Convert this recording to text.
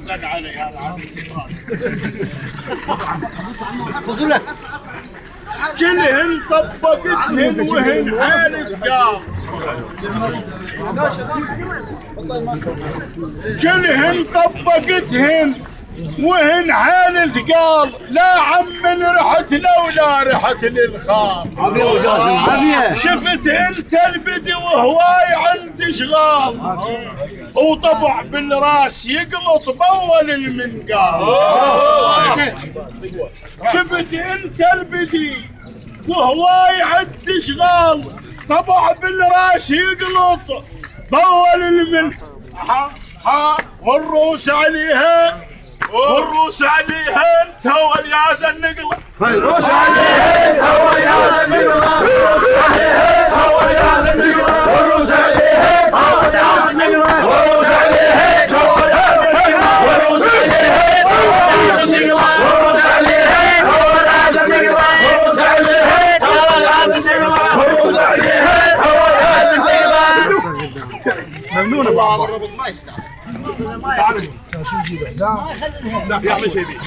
لك علي هذا كلهن طبقتهن وهن حالف قام كلهن طبقتهن وهن حال ثقال لا عم رحت لولا رحت للخال شفت انت البدي وهواي عندي شغال وطبع بالراس يقلط باول المنقال شفت انت البدي وهواي عندي شغال طبع بالراس يقلط باول المنقال والروس عليها والروس عليها انت والياس النقلة الروس عليها انت والياس النقلة الروس عليها انت والياس النقلة والروس عليها انت والياس النقلة والروس عليها انت والياس النقلة والروس عليها انت والياس النقلة والروس عليها انت والياس النقلة والروس عليها انت والياس النقلة ممنون بعض الربط ما يستاهل تعال شو نجيب حزام؟ لا يعمل شيء بيه